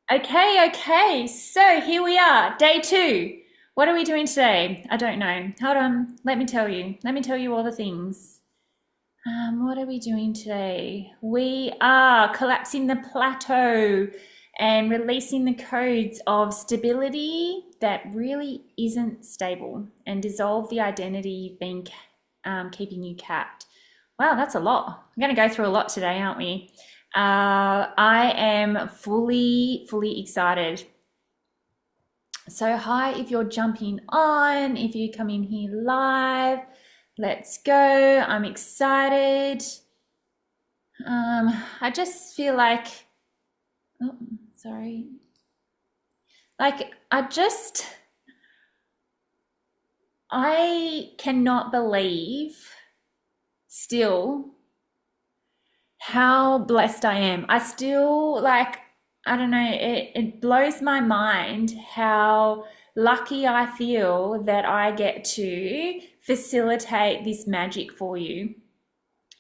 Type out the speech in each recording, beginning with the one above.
Okay. So here we are, day two. What are we doing today? I don't know. Hold on. Let me tell you. Let me tell you all the things. What are we doing today? We are collapsing the plateau and releasing the codes of stability that really isn't stable and dissolve the identity you've been keeping you capped. Wow, that's a lot. I'm going to go through a lot today, aren't we? I am fully excited. So, hi, if you're jumping on, if you come in here live, let's go. I'm excited. I just feel like, oh, sorry. Like, I cannot believe still how blessed I am. I still like, I don't know, it blows my mind how lucky I feel that I get to facilitate this magic for you.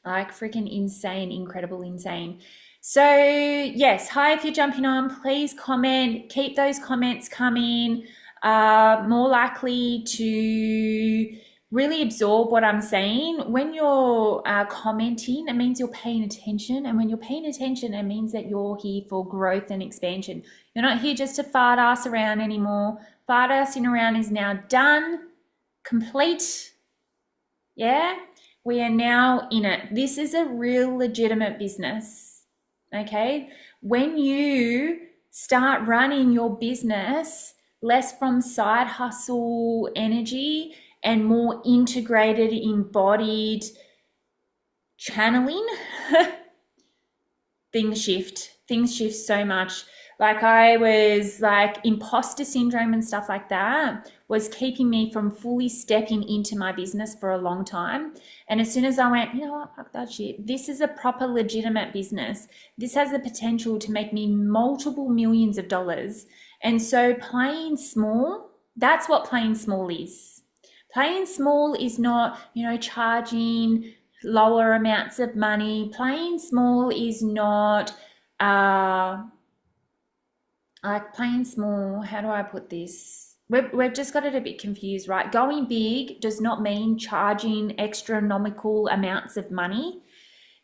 Like freaking insane, incredible, insane. So, yes, hi, if you're jumping on, please comment, keep those comments coming. More likely to really absorb what I'm saying. When you're commenting, it means you're paying attention. And when you're paying attention, it means that you're here for growth and expansion. You're not here just to fart ass around anymore. Fart assing around is now done, complete. Yeah, we are now in it. This is a real legitimate business. Okay. When you start running your business less from side hustle energy and more integrated, embodied channeling, things shift so much. Like I was like imposter syndrome and stuff like that was keeping me from fully stepping into my business for a long time. And as soon as I went, you know what, fuck that shit. This is a proper legitimate business. This has the potential to make me multiple millions of dollars. And so playing small, that's what playing small is. Playing small is not, charging lower amounts of money. Playing small is not like playing small. How do I put this? We've just got it a bit confused, right? Going big does not mean charging astronomical amounts of money.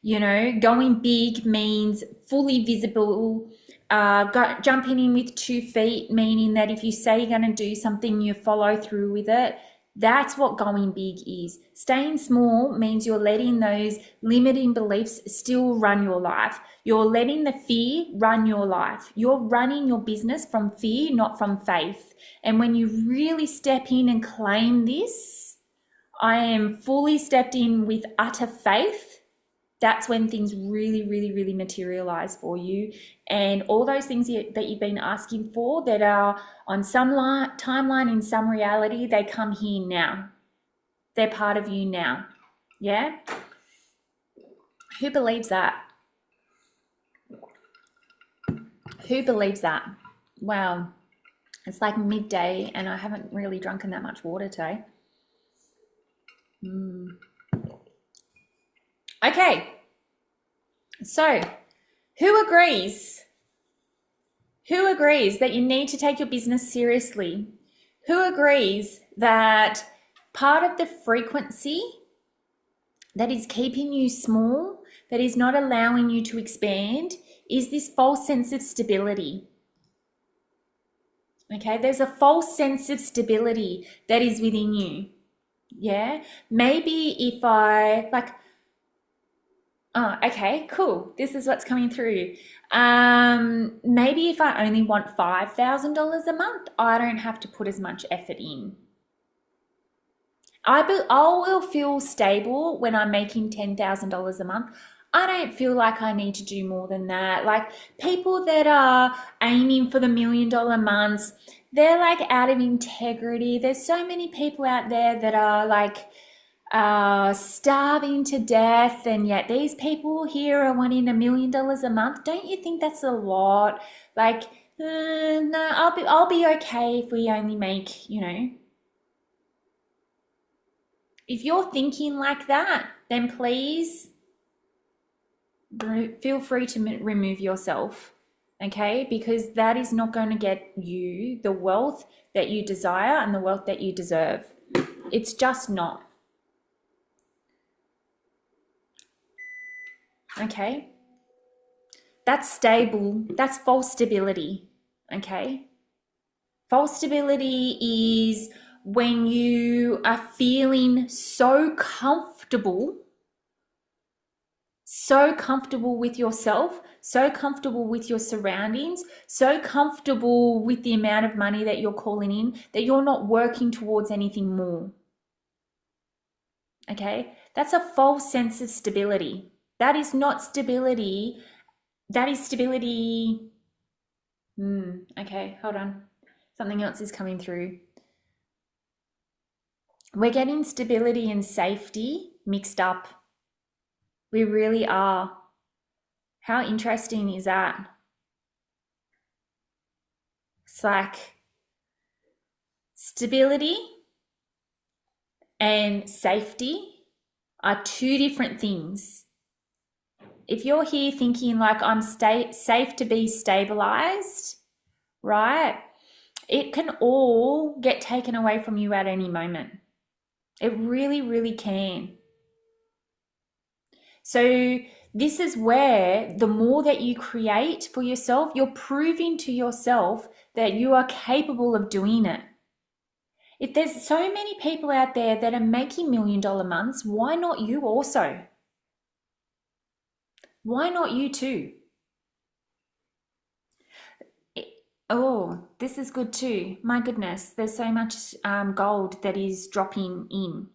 Going big means fully visible, jumping in with 2 feet, meaning that if you say you're going to do something, you follow through with it. That's what going big is. Staying small means you're letting those limiting beliefs still run your life. You're letting the fear run your life. You're running your business from fear, not from faith. And when you really step in and claim this, I am fully stepped in with utter faith. That's when things really materialize for you. And all those things that you've been asking for that are on some timeline, in some reality, they come here now. They're part of you now. Yeah? Who believes that? Who believes that? Wow. It's like midday and I haven't really drunken that much water today. Okay. So, who agrees? Who agrees that you need to take your business seriously? Who agrees that part of the frequency that is keeping you small, that is not allowing you to expand, is this false sense of stability? Okay, there's a false sense of stability that is within you. Yeah, maybe if I like, oh, okay, cool. This is what's coming through. Maybe if I only want $5,000 a month, I don't have to put as much effort in. I will feel stable when I'm making $10,000 a month. I don't feel like I need to do more than that. Like people that are aiming for the $1 million months, they're like out of integrity. There's so many people out there that are like starving to death, and yet these people here are wanting $1 million a month. Don't you think that's a lot? Like, no, I'll be okay if we only make, If you're thinking like that, then please feel free to remove yourself. okay? Because that is not going to get you the wealth that you desire and the wealth that you deserve. It's just not. Okay? That's stable. That's false stability. Okay? False stability is when you are feeling so comfortable with yourself, so comfortable with your surroundings, so comfortable with the amount of money that you're calling in that you're not working towards anything more. Okay? That's a false sense of stability. That is not stability. That is stability. Okay, hold on. Something else is coming through. We're getting stability and safety mixed up. We really are. How interesting is that? It's like stability and safety are two different things. If you're here thinking like I'm safe to be stabilized, right? It can all get taken away from you at any moment. It really, really can. So this is where the more that you create for yourself, you're proving to yourself that you are capable of doing it. If there's so many people out there that are making $1 million months, why not you also? Why not you too? Oh, this is good too. My goodness, there's so much gold that is dropping in.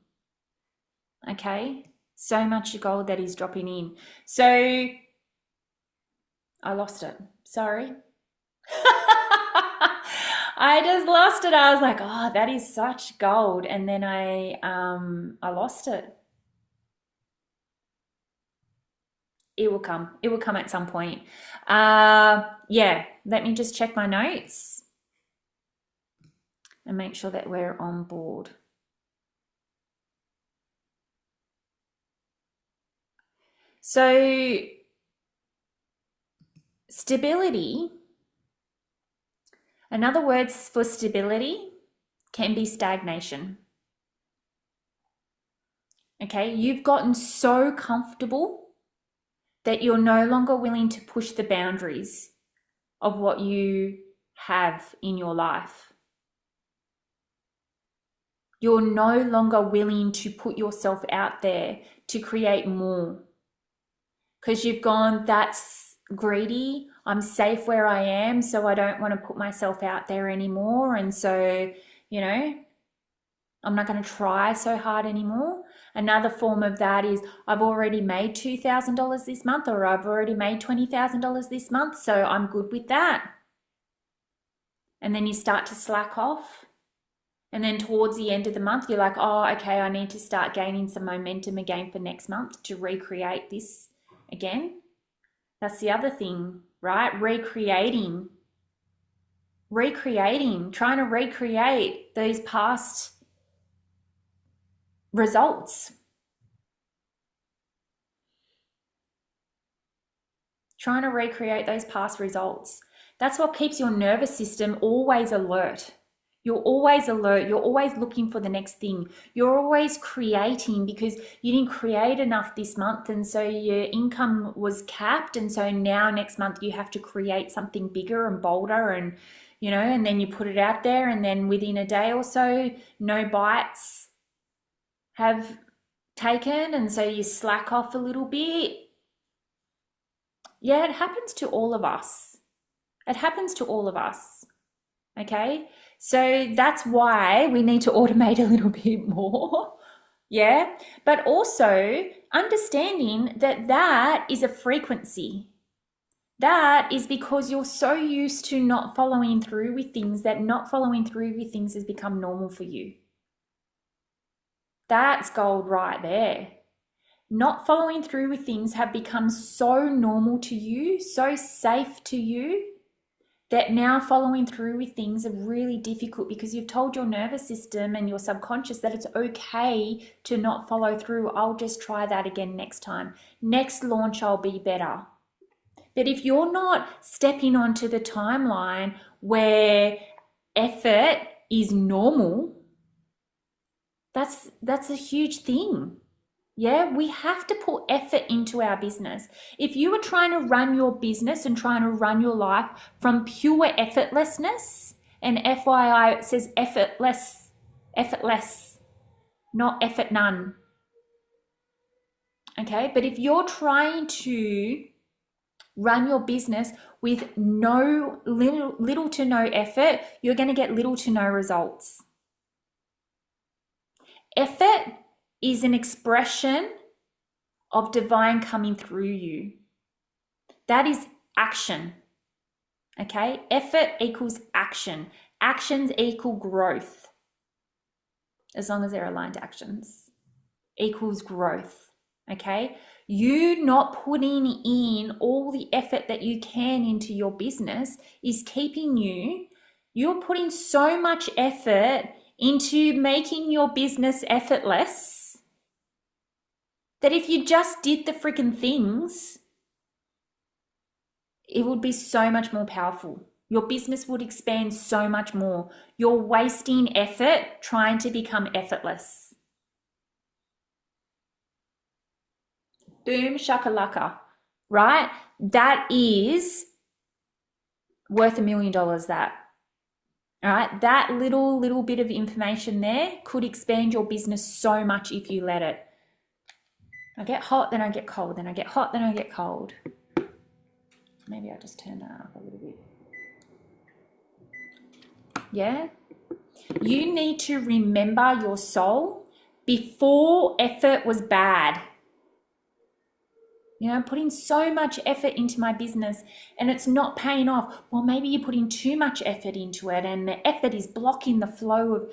Okay, so much gold that is dropping in. So I lost it. Sorry. I just lost it. I was like, oh, that is such gold. And then I lost it. It will come. It will come at some point. Yeah, let me just check my notes and make sure that we're on board. So stability, another word for stability can be stagnation. Okay, you've gotten so comfortable that you're no longer willing to push the boundaries of what you have in your life. You're no longer willing to put yourself out there to create more because you've gone, that's greedy. I'm safe where I am, so I don't want to put myself out there anymore. And so, you know, I'm not going to try so hard anymore. Another form of that is I've already made $2,000 this month, or I've already made $20,000 this month, so I'm good with that. And then you start to slack off. And then towards the end of the month, you're like, oh, okay, I need to start gaining some momentum again for next month to recreate this again. That's the other thing, right? Recreating, trying to recreate those past results. Trying to recreate those past results. That's what keeps your nervous system always alert. You're always alert. You're always looking for the next thing. You're always creating because you didn't create enough this month, and so your income was capped, and so now next month you have to create something bigger and bolder, and you know, and then you put it out there, and then within a day or so no bites have taken, and so you slack off a little bit. Yeah, it happens to all of us. It happens to all of us. Okay? So that's why we need to automate a little bit more. Yeah? But also understanding that that is a frequency. That is because you're so used to not following through with things that not following through with things has become normal for you. That's gold right there. Not following through with things have become so normal to you, so safe to you, that now following through with things are really difficult because you've told your nervous system and your subconscious that it's okay to not follow through. I'll just try that again next time. Next launch, I'll be better. But if you're not stepping onto the timeline where effort is normal, that's a huge thing. Yeah, we have to put effort into our business. If you are trying to run your business and trying to run your life from pure effortlessness, and FYI, it says effortless, not effort none. Okay, but if you're trying to run your business with little to no effort, you're going to get little to no results. Effort is an expression of divine coming through you. That is action. Okay? Effort equals action. Actions equal growth. As long as they're aligned to actions. Equals growth. Okay? You not putting in all the effort that you can into your business is keeping you're putting so much effort into making your business effortless that if you just did the freaking things, it would be so much more powerful. Your business would expand so much more. You're wasting effort trying to become effortless. Boom shakalaka, right? That is worth $1 million, that. All right, that little bit of information there could expand your business so much if you let it. I get hot, then I get cold, then I get hot, then I get cold. Maybe I'll just turn that up a little bit. Yeah? You need to remember your soul before effort was bad. You know, putting so much effort into my business and it's not paying off. Well, maybe you're putting too much effort into it and the effort is blocking the flow of,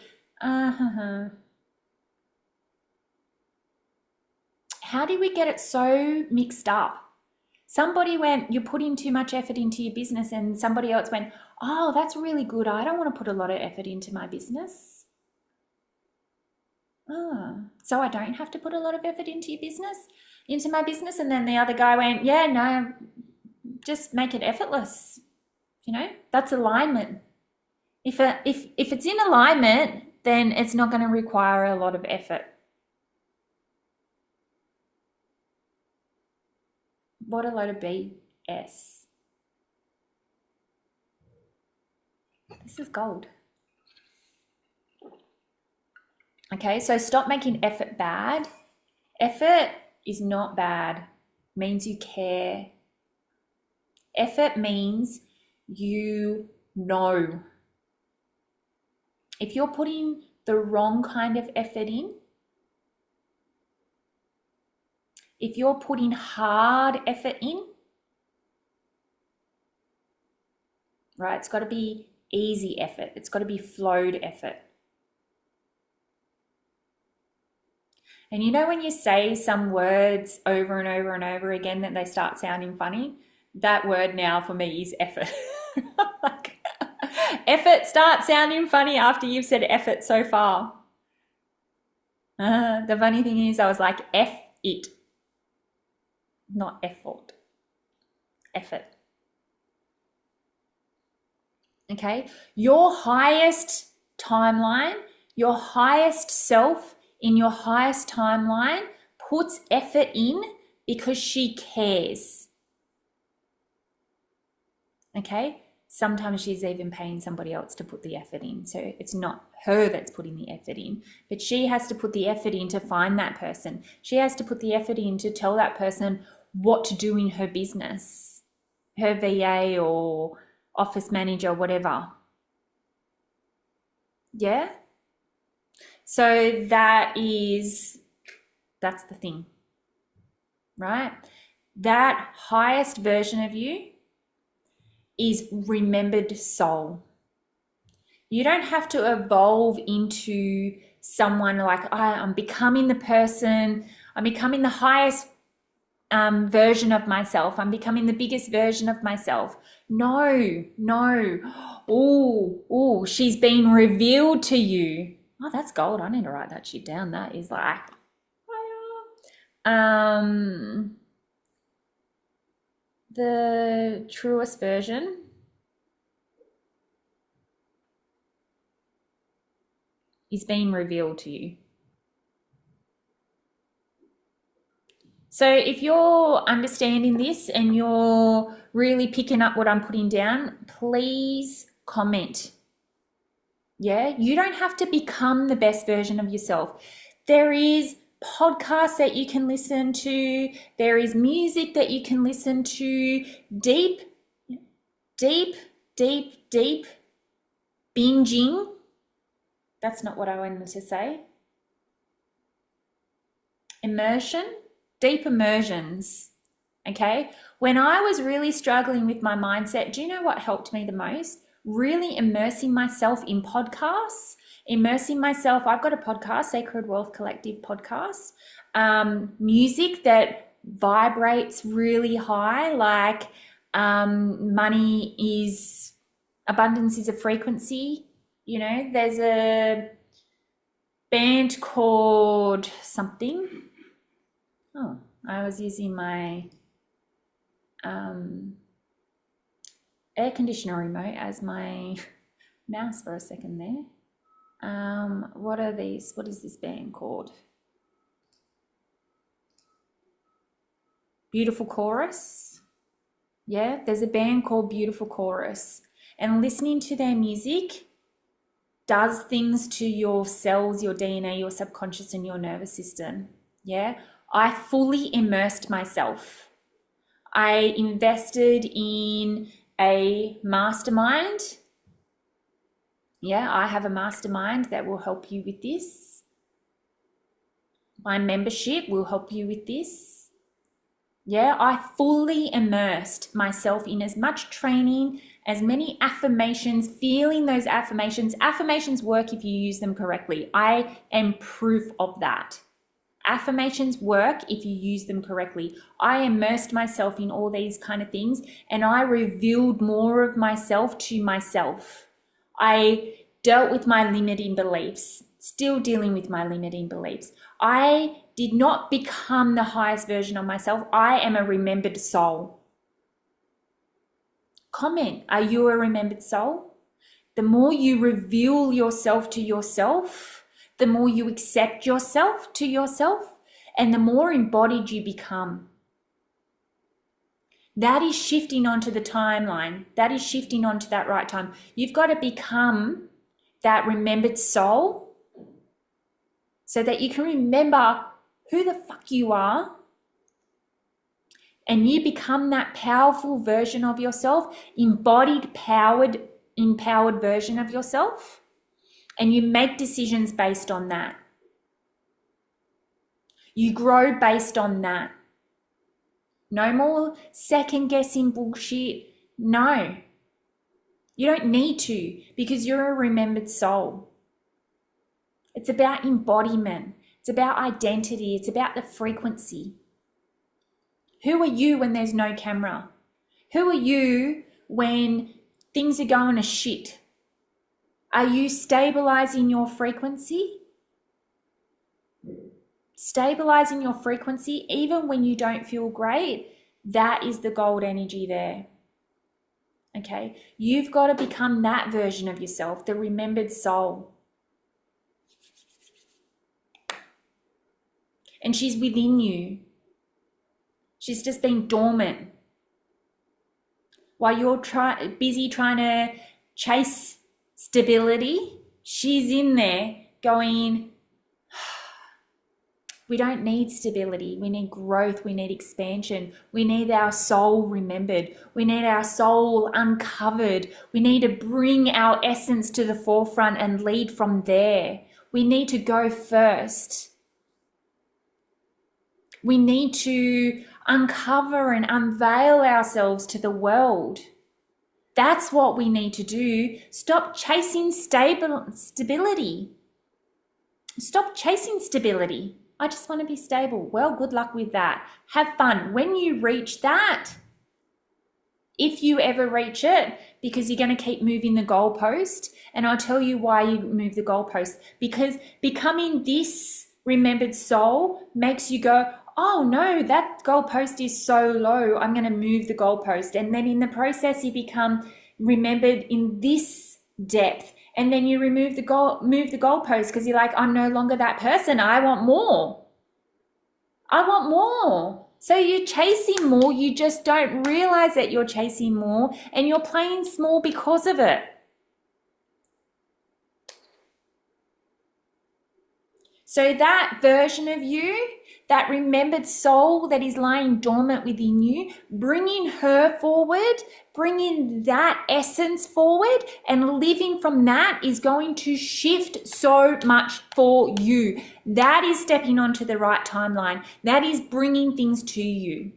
How do we get it so mixed up? Somebody went, you're putting too much effort into your business, and somebody else went, oh, that's really good. I don't want to put a lot of effort into my business. Oh, so I don't have to put a lot of effort into my business. And then the other guy went, yeah, no, just make it effortless. You know, that's alignment. If it's in alignment, then it's not going to require a lot of effort. What a load of BS. This is gold. Okay, so stop making effort bad. Effort is not bad. It means you care. Effort means you know. If you're putting the wrong kind of effort in, if you're putting hard effort in, right, it's got to be easy effort. It's got to be flowed effort. And you know when you say some words over and over and over again that they start sounding funny? That word now for me is effort. Like, effort starts sounding funny after you've said effort so far. The funny thing is I was like, F it. Not effort. Effort. Okay? Your highest timeline, your highest self in your highest timeline puts effort in because she cares. Okay? Sometimes she's even paying somebody else to put the effort in. So it's not her that's putting the effort in, but she has to put the effort in to find that person. She has to put the effort in to tell that person what to do in her business, her VA or office manager, whatever. Yeah? So that's the thing, right? That highest version of you is remembered soul. You don't have to evolve into someone like, I'm becoming the person, I'm becoming the highest version of myself, I'm becoming the biggest version of myself. No. Oh, she's been revealed to you. Oh, that's gold. I need to write that shit down. That is like, the truest version is being revealed to you. So if you're understanding this and you're really picking up what I'm putting down, please comment. Yeah, you don't have to become the best version of yourself. There is podcasts that you can listen to. There is music that you can listen to. Deep, deep, deep, deep binging. That's not what I wanted to say. Immersion, deep immersions. Okay. When I was really struggling with my mindset, do you know what helped me the most? Really immersing myself in podcasts, immersing myself. I've got a podcast, Sacred Wealth Collective podcast, music that vibrates really high, like money is, abundance is a frequency. You know, there's a band called something. Oh, I was using my air conditioner remote as my mouse for a second there. What are these? What is this band called? Beautiful Chorus. Yeah, there's a band called Beautiful Chorus. And listening to their music does things to your cells, your DNA, your subconscious, and your nervous system. Yeah, I fully immersed myself. I invested in a mastermind. Yeah, I have a mastermind that will help you with this. My membership will help you with this. Yeah, I fully immersed myself in as much training, as many affirmations, feeling those affirmations. Affirmations work if you use them correctly. I am proof of that. Affirmations work if you use them correctly. I immersed myself in all these kind of things, and I revealed more of myself to myself. I dealt with my limiting beliefs, still dealing with my limiting beliefs. I did not become the highest version of myself. I am a remembered soul. Comment, are you a remembered soul? The more you reveal yourself to yourself, the more you accept yourself to yourself, and the more embodied you become. That is shifting onto the timeline. That is shifting onto that right time. You've got to become that remembered soul so that you can remember who the fuck you are, and you become that powerful version of yourself, embodied, empowered version of yourself. And you make decisions based on that. You grow based on that. No more second guessing bullshit. No. You don't need to, because you're a remembered soul. It's about embodiment. It's about identity. It's about the frequency. Who are you when there's no camera? Who are you when things are going to shit? Are you stabilizing your frequency? Stabilizing your frequency, even when you don't feel great, that is the gold energy there. Okay, you've got to become that version of yourself, the remembered soul. And she's within you. She's just been dormant. While you're busy trying to chase stability, she's in there going, we don't need stability. We need growth. We need expansion. We need our soul remembered. We need our soul uncovered. We need to bring our essence to the forefront and lead from there. We need to go first. We need to uncover and unveil ourselves to the world. That's what we need to do. Stop chasing stability. Stop chasing stability. I just want to be stable. Well, good luck with that. Have fun. When you reach that, if you ever reach it, because you're going to keep moving the goalpost, and I'll tell you why you move the goalpost, because becoming this remembered soul makes you go, oh no, that goalpost is so low, I'm going to move the goalpost. And then in the process, you become remembered in this depth. And then you move the goalpost because you're like, I'm no longer that person. I want more. I want more. So you're chasing more. You just don't realize that you're chasing more and you're playing small because of it. So that version of you, that remembered soul that is lying dormant within you, bringing her forward, bringing that essence forward and living from that is going to shift so much for you. That is stepping onto the right timeline. That is bringing things to you.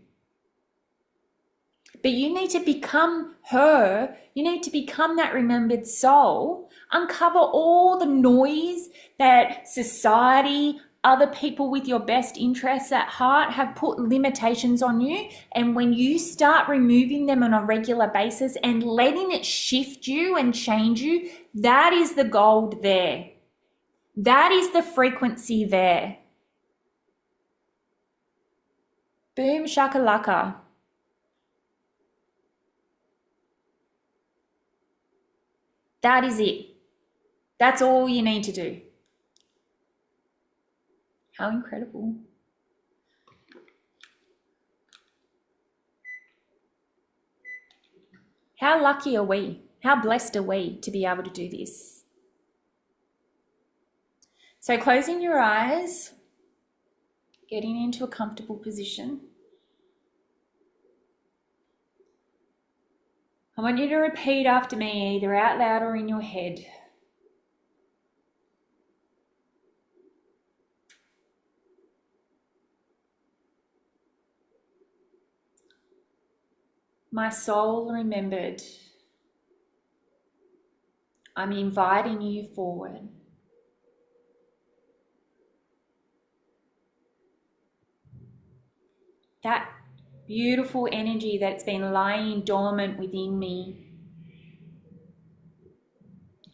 But you need to become her. You need to become that remembered soul. Uncover all the noise that society, other people with your best interests at heart have put limitations on you. And when you start removing them on a regular basis and letting it shift you and change you, that is the gold there. That is the frequency there. Boom shakalaka. That is it. That's all you need to do. How incredible. How lucky are we? How blessed are we to be able to do this? So closing your eyes, getting into a comfortable position. I want you to repeat after me, either out loud or in your head. My soul remembered. I'm inviting you forward. That beautiful energy that's been lying dormant within me,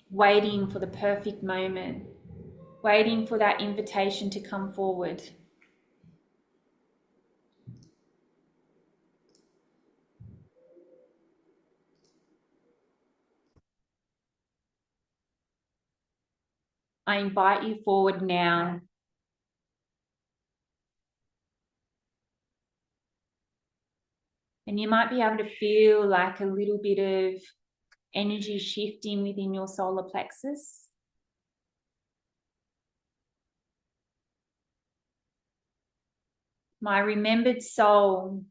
waiting for the perfect moment, waiting for that invitation to come forward. I invite you forward now. And you might be able to feel like a little bit of energy shifting within your solar plexus. My remembered soul,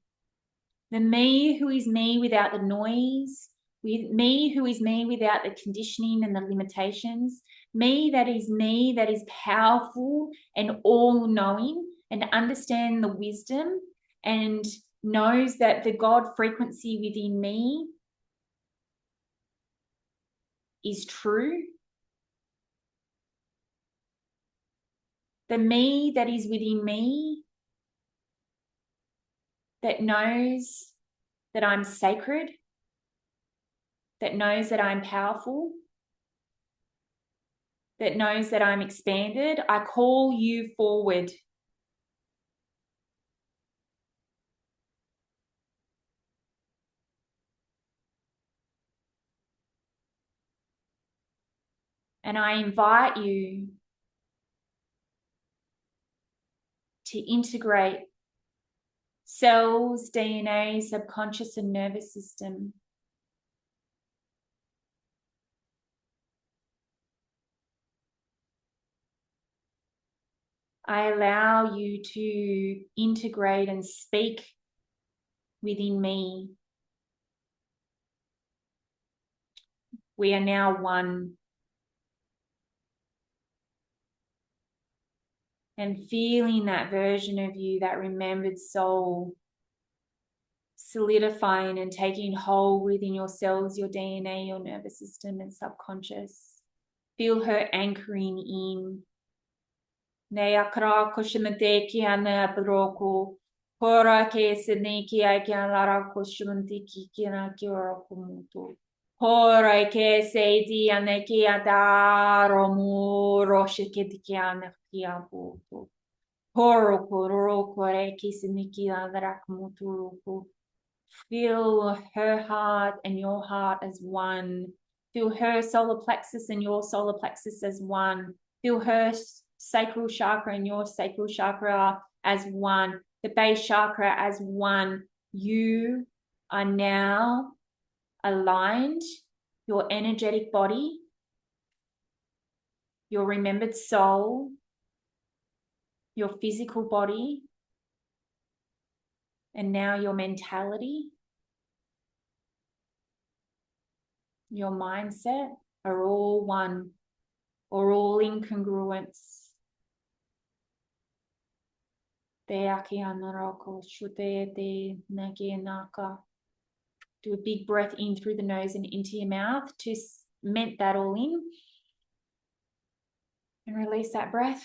the me who is me without the noise, with me who is me without the conditioning and the limitations, me that is powerful and all-knowing and understand the wisdom and knows that the God frequency within me is true. The me that is within me that knows that I'm sacred, that knows that I'm powerful, that knows that I'm expanded. I call you forward. And I invite you to integrate cells, DNA, subconscious and nervous system. I allow you to integrate and speak within me. We are now one. And feeling that version of you, that remembered soul, solidifying and taking hold within your cells, your DNA, your nervous system and subconscious. Feel her anchoring in. Hora ke se di ane ki adaro mu roshe ke di ki ane ki abu. Feel her heart and your heart as one. Feel her solar plexus and your solar plexus as one. Feel her sacral chakra and your sacral chakra as one. The base chakra as one. You are now aligned. Your energetic body, your remembered soul, your physical body, and now your mentality, your mindset are all one or all in congruence. Do a big breath in through the nose and into your mouth to cement that all in. And release that breath.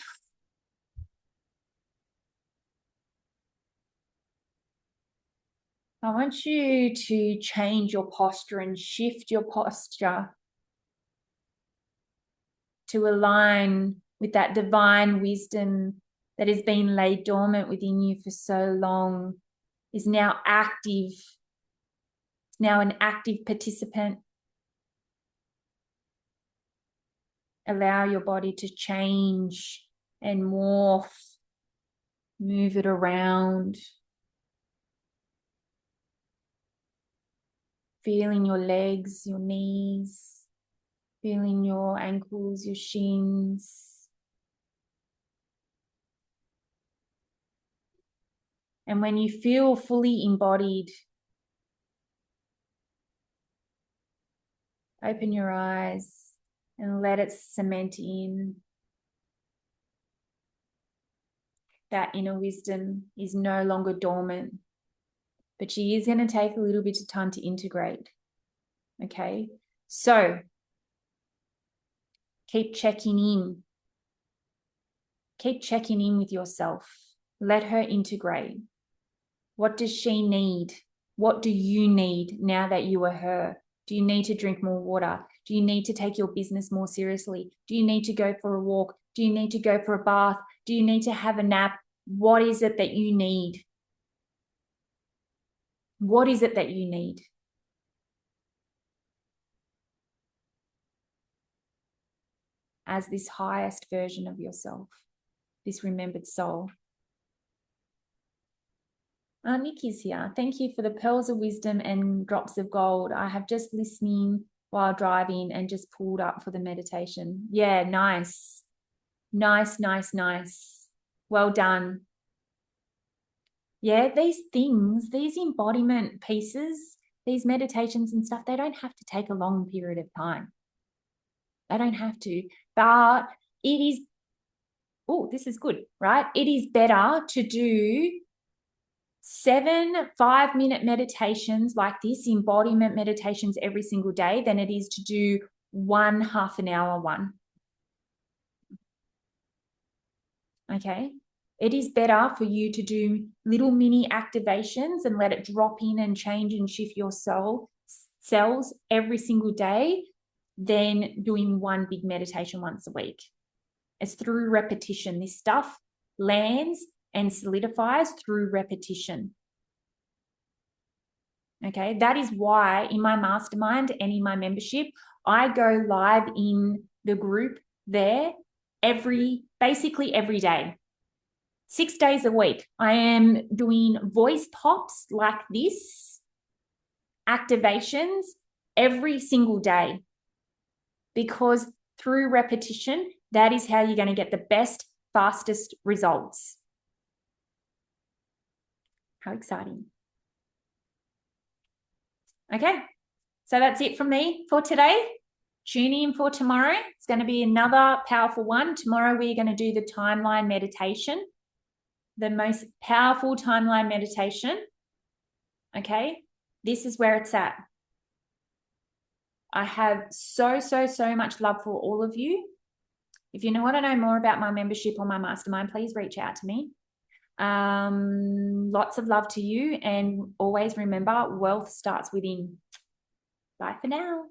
I want you to change your posture and shift your posture to align with that divine wisdom that has been laid dormant within you for so long, is now active, now an active participant. Allow your body to change and morph, move it around. Feeling your legs, your knees, feeling your ankles, your shins. And when you feel fully embodied, open your eyes and let it cement in. That inner wisdom is no longer dormant, but she is going to take a little bit of time to integrate. Okay, so keep checking in. Keep checking in with yourself. Let her integrate. What does she need? What do you need now that you are her? Do you need to drink more water? Do you need to take your business more seriously? Do you need to go for a walk? Do you need to go for a bath? Do you need to have a nap? What is it that you need? What is it that you need? As this highest version of yourself, this remembered soul. Nikki's here. Thank you for the pearls of wisdom and drops of gold. I have just listening while driving and just pulled up for the meditation. Yeah, nice. Nice, nice, nice. Well done. Yeah, these things, these embodiment pieces, these meditations and stuff, they don't have to take a long period of time. They don't have to, but it is, oh, this is good, right? It is better to do 7 5-minute meditations like this, embodiment meditations every single day, than it is to do 1 half an hour one. Okay. It is better for you to do little mini activations and let it drop in and change and shift your cells every single day than doing one big meditation once a week. It's through repetition. This stuff lands and solidifies through repetition. Okay, that is why in my mastermind and in my membership, I go live in the group there basically every day. 6 days a week. I am doing voice pops like this, activations every single day, because through repetition, that is how you're going to get the best, fastest results. How exciting. Okay, so that's it from me for today. Tune in for tomorrow. It's going to be another powerful one. Tomorrow we're going to do the timeline meditation, the most powerful timeline meditation. Okay, this is where it's at. I have so much love for all of you. If you want to know more about my membership or my mastermind, please reach out to me. Lots of love to you, and always remember, wealth starts within. Bye for now.